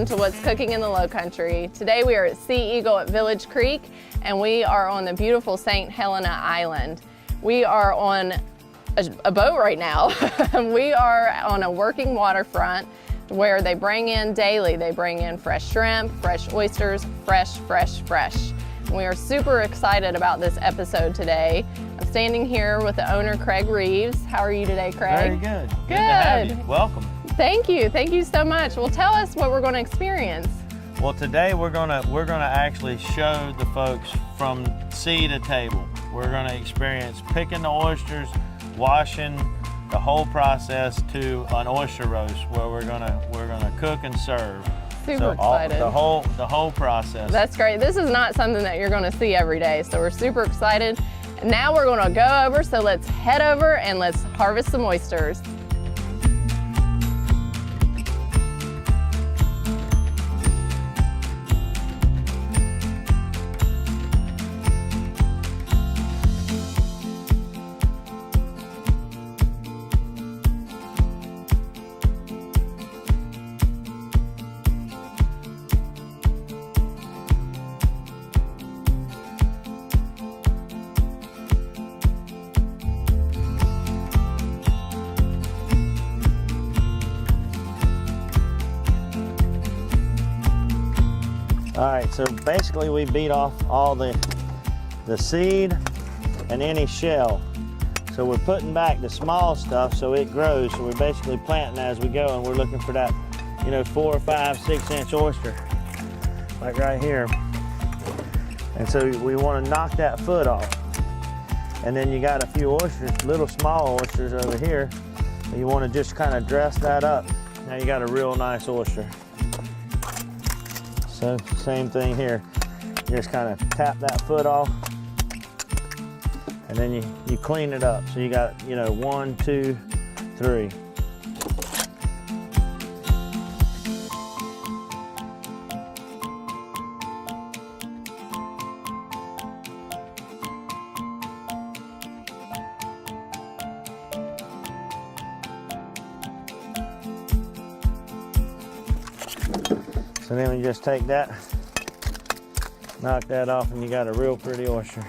welcome to What's Cooking in the Low Country. Today we are at Sea Eagle at Village Creek, and we are on the beautiful St. Helena Island. We are on a boat right now. We are on a working waterfront where they bring in daily. They bring in fresh shrimp, fresh oysters, fresh. We are super excited about this episode today. I'm standing here with the owner, Craig Reeves. How are you today, Craig? Very good. Good. To have you. Welcome. Thank you so much. Well, tell us what we're going to experience. Well, today we're gonna actually show the folks from sea to table. We're gonna experience picking the oysters, washing, the whole process to an oyster roast where we're gonna cook and serve. Super excited. The whole process. That's great. This is not something that you're going to see every day, so we're super excited. And now we're going to go over, so let's head over and let's harvest some oysters. All right, so basically we beat off all the seed and any shell. So we're putting back the small stuff so it grows. So we're basically planting as we go, and we're looking for that, 4 or 5, 6 inch oyster, like right here. And so we want to knock that foot off. And then you got a few oysters, little small oysters over here. You want to just kind of dress that up. Now you got a real nice oyster. So same thing here. You just kind of tap that foot off, and then you clean it up. So you got, 1, 2, 3. So then we just take that, knock that off, and you got a real pretty oyster.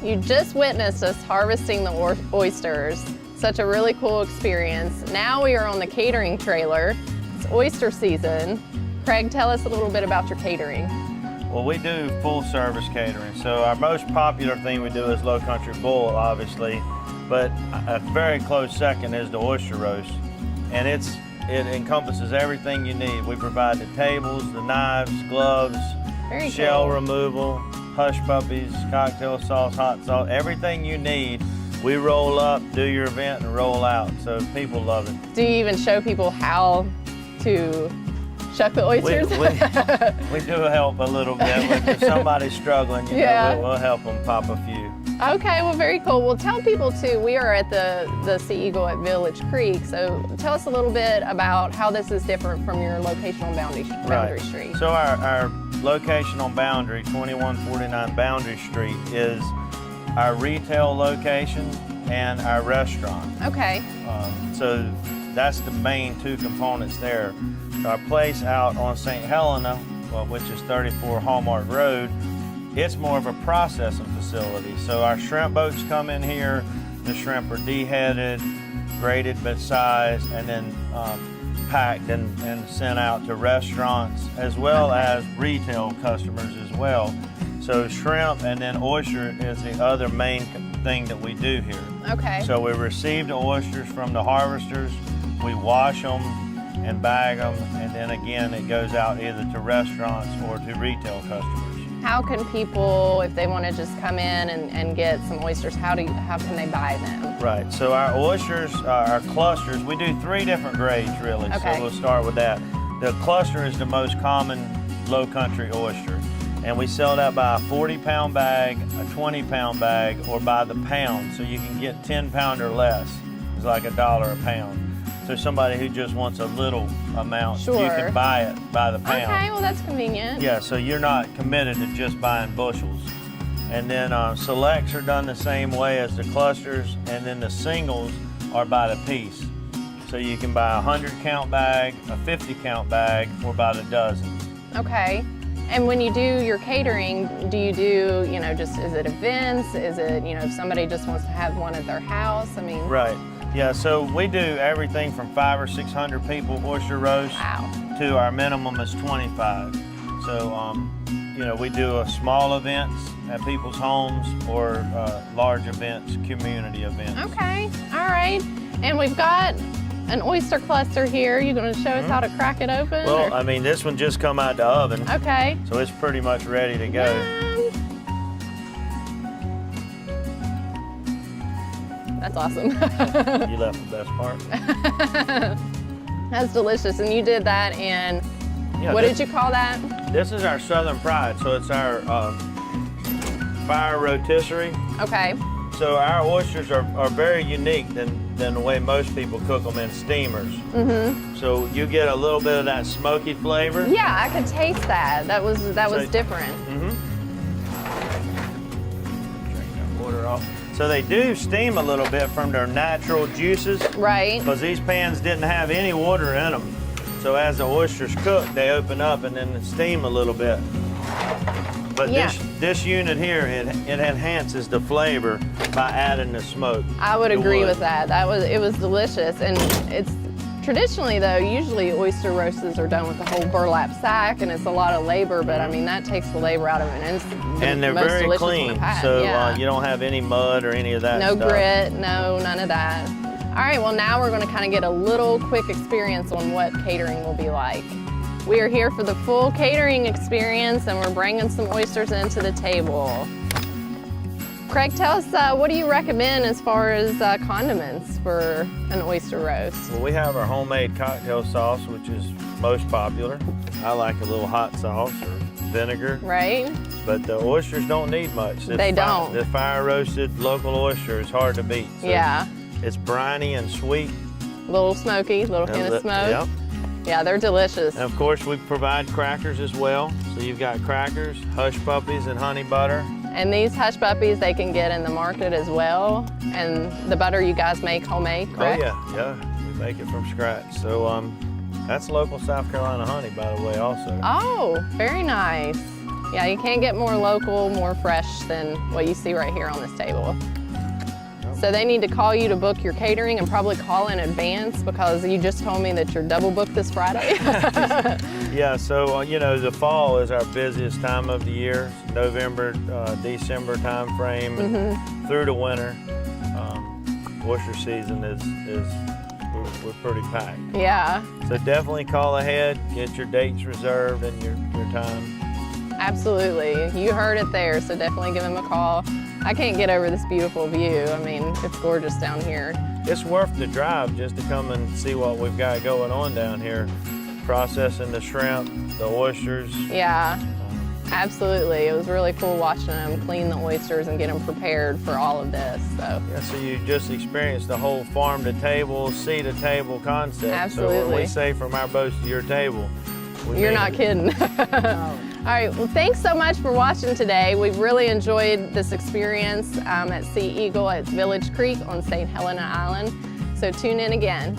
You just witnessed us harvesting the oysters. Such a really cool experience. Now we are on the catering trailer. It's oyster season. Craig, tell us a little bit about your catering. Well, we do full service catering. So our most popular thing we do is Low Country Bull, obviously, but a very close second is the oyster roast. And it encompasses everything you need. We provide the tables, the knives, gloves, shell removal, hush puppies, cocktail sauce, hot sauce, everything you need. We roll up, do your event, and roll out. So people love it. Do you even show people how to shuck the oysters? We do help a little bit. If somebody's struggling, we'll help them pop a few. Okay, well, very cool. Well, tell people too, we are at the Sea Eagle at Village Creek, so tell us a little bit about how this is different from your location on Boundary Street. So our location on Boundary, 2149 Boundary Street, is our retail location and our restaurant. Okay. So that's the main two components there. So our place out on St. Helena, which is 34 Hallmark Road, it's more of a processing facility. So our shrimp boats come in here, the shrimp are deheaded, graded by size, and then packed and sent out to restaurants as well as retail customers as well. So shrimp and then oyster is the other main thing that we do here. Okay. So we receive the oysters from the harvesters, we wash them and bag them, and then again it goes out either to restaurants or to retail customers. How can people, if they want to just come in and get some oysters, how can they buy them? Right, so our oysters, our clusters, we do 3 different grades really, Okay. so we'll start with that. The cluster is the most common low country oyster, and we sell that by a 40-pound bag, a 20-pound bag, or by the pound, so you can get 10-pound or less. It's like $1 a pound. So somebody who just wants a little amount, Sure. you can buy it by the pound. Okay, well that's convenient. Yeah, so you're not committed to just buying bushels. And then selects are done the same way as the clusters, and then the singles are by the piece. So you can buy a 100-count bag, a 50-count bag, or by the dozen. Okay. And when you do your catering, do you do, just, is it events? Is it, if somebody just wants to have one at their house? I mean. Right. Yeah, so we do everything from 500 or 600 people oyster roast Wow. to our minimum is 25. So, we do small events at people's homes or large events, community events. Okay, all right. And we've got an oyster cluster here. You going to show us how to crack it open? Well, or? I mean, this one just come out the oven, Okay. so it's pretty much ready to go. That's awesome. You left the best part. That's delicious. And you did that in, Yeah, what did you call that? This is our Southern Pride, so it's our fire rotisserie. Okay. So our oysters are very unique than the way most people cook them in steamers. Mm-hmm. So you get a little bit of that smoky flavor. Yeah, I could taste that. That was different. Mm-hmm. Drink that water off. So they do steam a little bit from their natural juices. Right. Because these pans didn't have any water in them. So as the oysters cook, they open up and then steam a little bit. But Yeah. this unit here, it enhances the flavor by adding the smoke. I would the agree wood. with that. It was delicious. And it's traditionally though, usually oyster roasts are done with the whole burlap sack and it's a lot of labor, but I mean that takes the labor out of it. And it's And they're most very delicious one clean, I've had. so Yeah. you don't have any mud or any of that No stuff. grit, no, none of that. All right, well now we're gonna kind of get a little quick experience on what catering will be like. We are here for the full catering experience and we're bringing some oysters into the table. Craig, tell us, what do you recommend as far as condiments for an oyster roast? Well, we have our homemade cocktail sauce, which is most popular. I like a little hot sauce or vinegar. Right? But the oysters don't need much. They don't. The fire roasted local oyster is hard to beat. So Yeah. It's briny and sweet. A little smoky, little hint of smoke. Yep. Yeah, they're delicious. And of course, we provide crackers as well. So you've got crackers, hush puppies, and honey butter. And these hush puppies, they can get in the market as well. And the butter you guys make homemade, correct? Oh yeah, we make it from scratch. So that's local South Carolina honey, by the way, also. Oh, very nice. Yeah, you can't get more local, more fresh than what you see right here on this table. So they need to call you to book your catering and probably call in advance because you just told me that you're double booked this Friday. Yeah, so the fall is our busiest time of the year. November, December time frame through the winter. Oyster season we're pretty packed. Yeah, So definitely call ahead, get your dates reserved and your time. absolutely. You heard it there, so definitely give them a call. I can't get over this beautiful view. I mean, it's gorgeous down here. It's worth the drive just to come and see what we've got going on down here. Processing the shrimp, the oysters. Yeah, absolutely. It was really cool watching them clean the oysters and get them prepared for all of this. So. Yeah, so you just experienced the whole farm to table, sea to table concept. Absolutely. So when we say from our boats to your table, we You're mean not it. kidding. All right, well, thanks so much for watching today. We've really enjoyed this experience at Sea Eagle at Village Creek on St. Helena Island. So tune in again.